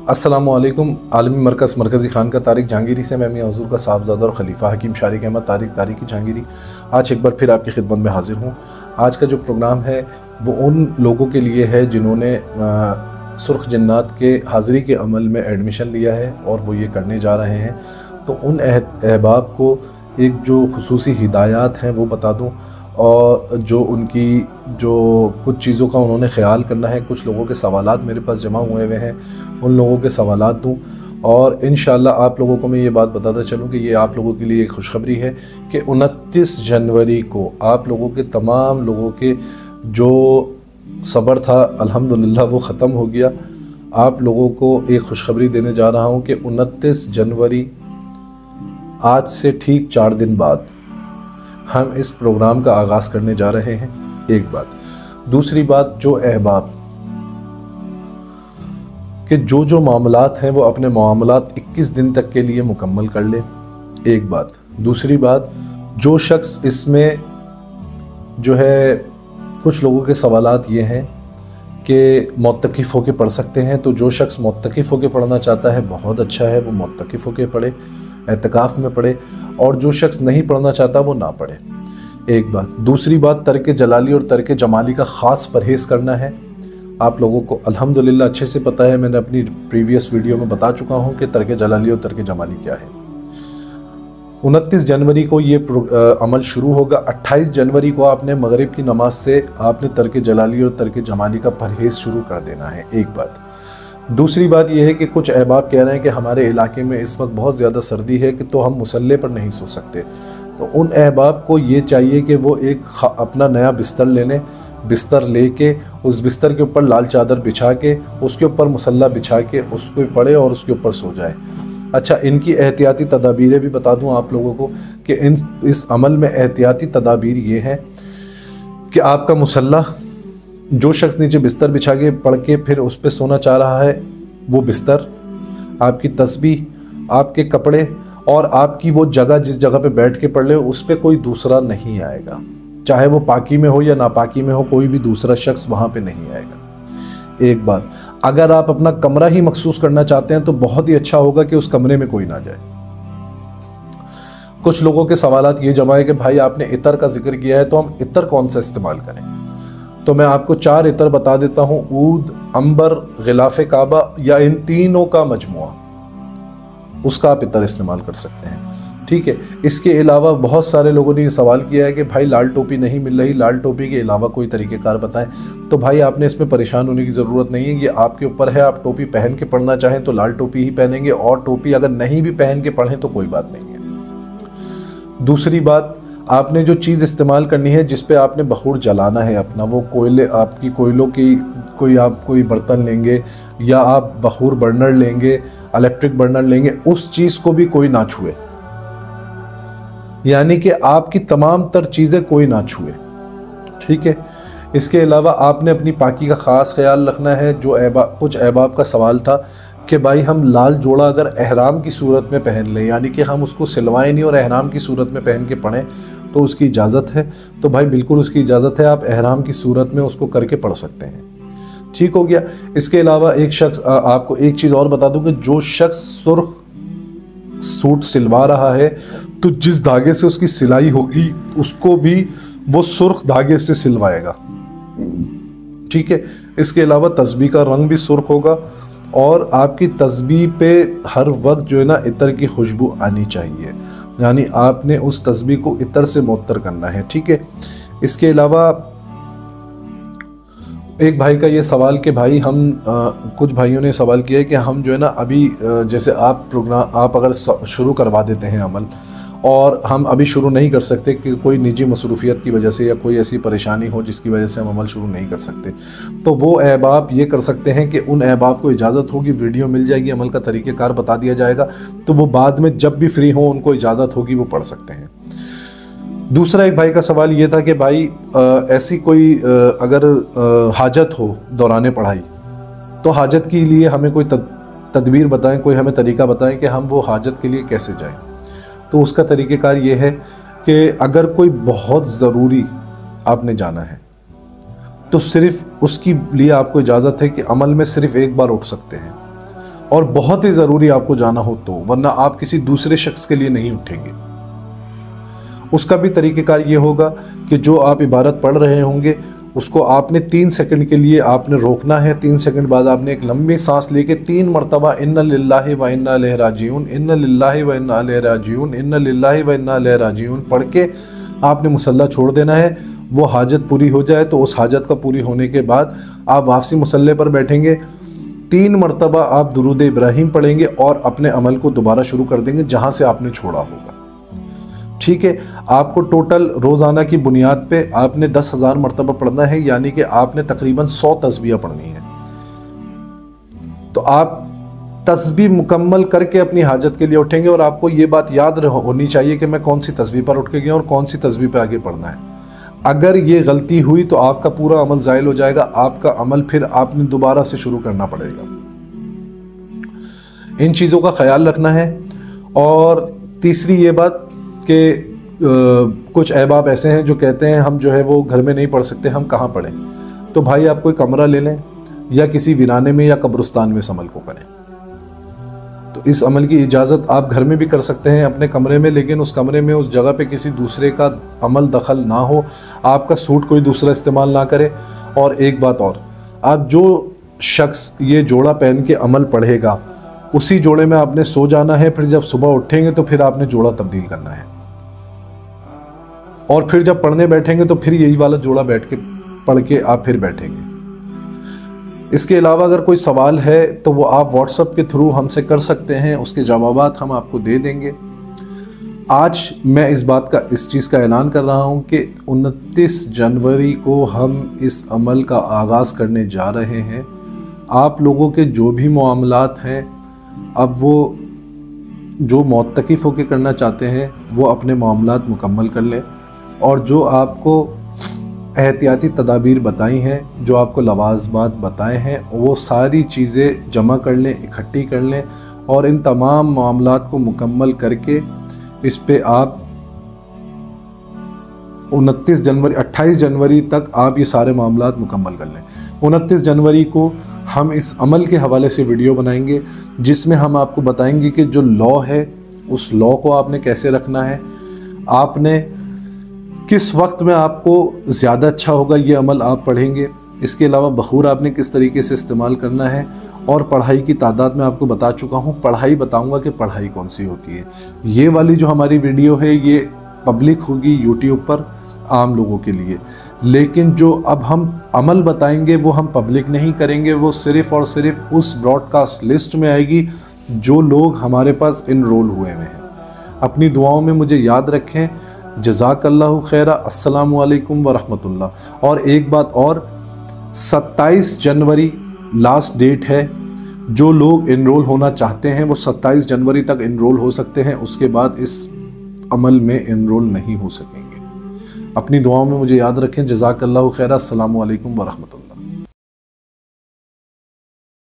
अस्सलामुअलैकुम। आलमी मरकज़ मरकज़ी खान का तारिक जहांगीरी से मैं मियां हुज़ूर का साहबज़ादा और ख़लीफ़ा हकीम शारिक अहमद तारिकी जहांगीरी आज एक बार फिर आपकी खिदमत में हाज़िर हूँ। आज का जो प्रोग्राम है वो उन लोगों के लिए है जिन्होंने सुर्ख जन्नात के हाज़िरी के अमल में एडमिशन लिया है और वो ये करने जा रहे हैं। तो उन अहबाब को एक जो ख़ुसूसी हिदायत हैं वो बता दूँ और जो उनकी जो कुछ चीज़ों का उन्होंने ख़्याल करना है। कुछ लोगों के सवालात मेरे पास जमा हुए हैं, उन लोगों के सवालात दूँ और इंशाअल्लाह आप लोगों को मैं ये बात बताता चलूँ कि ये आप लोगों के लिए एक खुशखबरी है कि 29 जनवरी को आप लोगों के तमाम लोगों के जो सब्र था अल्हम्दुलिल्लाह वो ख़त्म हो गया। आप लोगों को एक खुशखबरी देने जा रहा हूँ कि 29 जनवरी आज से ठीक 4 दिन बाद हम इस प्रोग्राम का आगाज़ करने जा रहे हैं। एक बात। दूसरी बात, जो अहबाब कि जो मामलात हैं वो अपने मामलात 21 दिन तक के लिए मुकम्मल कर ले। एक बात। दूसरी बात, जो शख्स इसमें जो है कुछ लोगों के सवालात ये हैं कि मुअत्तकिफ़ होके पढ़ सकते हैं, तो जो शख्स मुअत्तकिफ़ होके पढ़ना चाहता है बहुत अच्छा है, वो मुअत्तकिफ़ होके पढ़े, एतकाफ़ में पढ़े, और जो शख्स नहीं पढ़ना चाहता वो ना पढ़े। एक बात। दूसरी बात, तर्क जलाली और तर्क जमाली का ख़ास परहेज़ करना है। आप लोगों को अल्हम्दुलिल्लाह अच्छे से पता है, मैंने अपनी प्रीवियस वीडियो में बता चुका हूँ कि तर्क जलाली और तर्क जमाली क्या है। 29 जनवरी को ये अमल शुरू होगा। 28 जनवरी को आपने मगरिब की नमाज से आपने तर्क जलाली और तर्क जमाली का परहेज़ शुरू कर देना है। एक बात। दूसरी बात यह है कि कुछ अहबाब कह रहे हैं कि हमारे इलाके में इस वक्त बहुत ज़्यादा सर्दी है कि तो हम मुसल्ले पर नहीं सो सकते। तो उन अहबाब को ये चाहिए कि वो एक अपना नया बिस्तर ले लें, बिस्तर लेके उस बिस्तर के ऊपर लाल चादर बिछा के उसके ऊपर मुसल्ला बिछा के उसको पढ़े और उसके ऊपर सो जाए। अच्छा, इनकी एहतियाती तदाबीरें भी बता दूं आप लोगों को कि इस अमल में एहतियाती तदाबीर ये है कि आपका मुसल्ला, जो शख्स नीचे बिस्तर बिछा के पढ़ के फिर उस पर सोना चाह रहा है, वो बिस्तर, आपकी तस्बीह, आपके कपड़े और आपकी वो जगह जिस जगह पे बैठ के पढ़ ले उस पर कोई दूसरा नहीं आएगा। चाहे वो पाकी में हो या नापाकी में हो, कोई भी दूसरा शख्स वहाँ पे नहीं आएगा। एक बात। अगर आप अपना कमरा ही मखसूस करना चाहते हैं तो बहुत ही अच्छा होगा कि उस कमरे में कोई ना जाए। कुछ लोगों के सवालात ये जमा है कि भाई आपने इतर का जिक्र किया है, तो हम इतर कौन सा इस्तेमाल करें? तो मैं आपको 4 इतर बता देता हूँ। ऊद, अंबर, गिलाफ काबा या इन तीनों का मजमुआ, उसका आप इतर इस्तेमाल कर सकते हैं। ठीक है। इसके अलावा बहुत सारे लोगों ने ये सवाल किया है कि भाई लाल टोपी नहीं मिल रही, लाल टोपी के अलावा कोई तरीक़ेकार बताएं। तो भाई आपने इसमें परेशान होने की ज़रूरत नहीं है, ये आपके ऊपर है। आप टोपी पहन के पढ़ना चाहें तो लाल टोपी ही पहनेंगे, और टोपी अगर नहीं भी पहन के पढ़ें तो कोई बात नहीं है। दूसरी बात, आपने जो चीज़ इस्तेमाल करनी है जिस पे आपने बखूर जलाना है अपना, वो कोयले, आपकी कोयलों की कोई बर्तन लेंगे या आप बखूर बर्नर लेंगे, इलेक्ट्रिक बर्नर लेंगे, उस चीज़ को भी कोई ना छुए। यानी कि आपकी तमाम तर चीज़ें कोई ना छुए। ठीक है। इसके अलावा आपने अपनी पाकी का ख़ास ख्याल रखना है। जो कुछ अहबाब का सवाल था कि भाई हम लाल जोड़ा अगर एहराम की सूरत में पहन लें, यानी कि हम उसको सिलवाएं नहीं और एहराम की सूरत में पहन के पढ़ें, तो उसकी इजाज़त है। तो भाई बिल्कुल उसकी इजाज़त है, आप एहराम की सूरत में उसको करके पढ़ सकते हैं। ठीक हो गया। इसके अलावा एक शख्स, आपको एक चीज़ और बता दूं कि जो शख्स सुर्ख सूट सिलवा रहा है तो जिस धागे से उसकी सिलाई होगी उसको भी वो सुर्ख धागे से सिलवाएगा। ठीक है। इसके अलावा तस्बीह का रंग भी सुर्ख होगा और आपकी तस्बीह पे हर वक्त जो है ना इतर की खुशबू आनी चाहिए, यानी आपने उस तस्बीह को इतर से मुअत्तर करना है। ठीक है। इसके अलावा एक भाई का ये सवाल कि भाई हम कुछ भाइयों ने सवाल किया है कि हम जो है ना अभी जैसे आप अगर शुरू करवा देते हैं अमल और हम अभी शुरू नहीं कर सकते कि कोई निजी मसरूफियत की वजह से या कोई ऐसी परेशानी हो जिसकी वजह से हम अमल शुरू नहीं कर सकते, तो वो अहबाब ये कर सकते हैं कि उन अहबाब को इजाज़त होगी, वीडियो मिल जाएगी, अमल का तरीक़ेकार बता दिया जाएगा, तो वो बाद में जब भी फ्री हो उनको इजाज़त होगी वो पढ़ सकते हैं। दूसरा एक भाई का सवाल ये था कि भाई ऐसी कोई अगर हाजत हो दौरान पढ़ाई, तो हाजत के लिए हमें कोई तदबीर बताएं, कोई हमें तरीका बताएं कि हम वो हाजत के लिए कैसे जाएं। तो उसका तरीक़ेकार ये है कि अगर कोई बहुत ज़रूरी आपने जाना है तो सिर्फ़ उसकी लिए आपको इजाज़त है कि अमल में सिर्फ़ एक बार उठ सकते हैं, और बहुत ही ज़रूरी आपको जाना हो तो, वरना आप किसी दूसरे शख्स के लिए नहीं उठेंगे। उसका भी तरीक़ेकार ये होगा कि जो आप इबारत पढ़ रहे होंगे उसको आपने 3 सेकंड के लिए आपने रोकना है। 3 सेकंड बाद आपने एक लंबी सांस लेके 3 मरतबा इन्ना लिल्लाहि व इन्ना इलैहि राजिऊन, इन्ना लिल्लाहि व इन्ना इलैहि राजिऊन, इन्ना लिल्लाहि व इन्ना इलैहि राजिऊन पढ़ के आपने मुसल्ला छोड़ देना है। वो हाजत पूरी हो जाए तो उस हाजत का पूरी होने के बाद आप वापसी मुसल्ले पर बैठेंगे। 3 मरतबा आप दुरूद इब्राहिम पढ़ेंगे और अपने अमल को दोबारा शुरू कर देंगे जहाँ से आपने छोड़ा होगा। ठीक है, आपको टोटल रोज़ाना की बुनियाद पे आपने 10,000 मरतबा पढ़ना है, यानी कि आपने तकरीबन 100 तस्बीह पढ़नी है। तो आप तस्बीह मुकम्मल करके अपनी हाजत के लिए उठेंगे और आपको ये बात याद होनी चाहिए कि मैं कौन सी तस्बीह पर उठ के गया और कौन सी तस्बीह पे आगे पढ़ना है। अगर ये गलती हुई तो आपका पूरा अमल ज़ायल हो जाएगा। आपका अमल फिर आपने दोबारा से शुरू करना पड़ेगा। इन चीज़ों का ख्याल रखना है। और तीसरी ये बात कि कुछ अहबाब ऐसे हैं जो कहते हैं हम जो है वो घर में नहीं पढ़ सकते, हम कहाँ पढ़ें। तो भाई आप कोई कमरा ले लें या किसी वीराने में या कब्रिस्तान में इस अमल को करें। तो इस अमल की इजाज़त आप घर में भी कर सकते हैं अपने कमरे में, लेकिन उस कमरे में उस जगह पे किसी दूसरे का अमल दखल ना हो, आपका सूट कोई दूसरा इस्तेमाल ना करे। और एक बात और, आप जो शख्स ये जोड़ा पहन के अमल पढ़ेगा उसी जोड़े में आपने सो जाना है। फिर जब सुबह उठेंगे तो फिर आपने जोड़ा तब्दील करना है और फिर जब पढ़ने बैठेंगे तो फिर यही वाला जोड़ा बैठ के पढ़ के आप फिर बैठेंगे। इसके अलावा अगर कोई सवाल है तो वो आप व्हाट्सएप के थ्रू हमसे कर सकते हैं, उसके जवाबात हम आपको दे देंगे। आज मैं इस चीज़ का ऐलान कर रहा हूँ कि 29 जनवरी को हम इस अमल का आगाज़ करने जा रहे हैं। आप लोगों के जो भी मामलात हैं, अब वो जो मुत्तकिफ़ होकर करना चाहते हैं वो अपने मामलात मुकम्मल कर लें, और जो आपको एहतियाती तदाबीर बताई हैं, जो आपको लवाज़मात बताए हैं, वो सारी चीज़ें जमा कर लें, इकट्ठी कर लें और इन तमाम मामलात को मुकम्मल करके इस पे आप 28 जनवरी तक आप ये सारे मामलात मुकम्मल कर लें। 29 जनवरी को हम इस अमल के हवाले से वीडियो बनाएंगे जिसमें हम आपको बताएंगे कि जो लॉ है उस लॉ को आपने कैसे रखना है, आपने किस वक्त में आपको ज़्यादा अच्छा होगा ये अमल आप पढ़ेंगे। इसके अलावा बखूर आपने किस तरीके से इस्तेमाल करना है, और पढ़ाई की तादाद में आपको बता चुका हूँ। पढ़ाई बताऊँगा कि पढ़ाई कौन सी होती है। ये वाली जो हमारी वीडियो है ये पब्लिक होगी यूट्यूब पर आम लोगों के लिए, लेकिन जो अब हम अमल बताएंगे वो हम पब्लिक नहीं करेंगे, वो सिर्फ़ और सिर्फ उस ब्रॉडकास्ट लिस्ट में आएगी जो लोग हमारे पास इनरोल हुए हैं। अपनी दुआओं में मुझे याद रखें। जज़ाकल्लाहु खैरा। अस्सलामु अलैकुम व रहमतुल्लाह। और एक बात और, 27 जनवरी लास्ट डेट है। जो लोग इनरोल होना चाहते हैं वो 27 जनवरी तक इनरोल हो सकते हैं, उसके बाद इस अमल में इनरोल नहीं हो सकेंगे। अपनी दुआओं में मुझे याद रखें। जज़ाकल्लाहु खैरा। अस्सलामु अलैकुम व रहमतुल्लाह।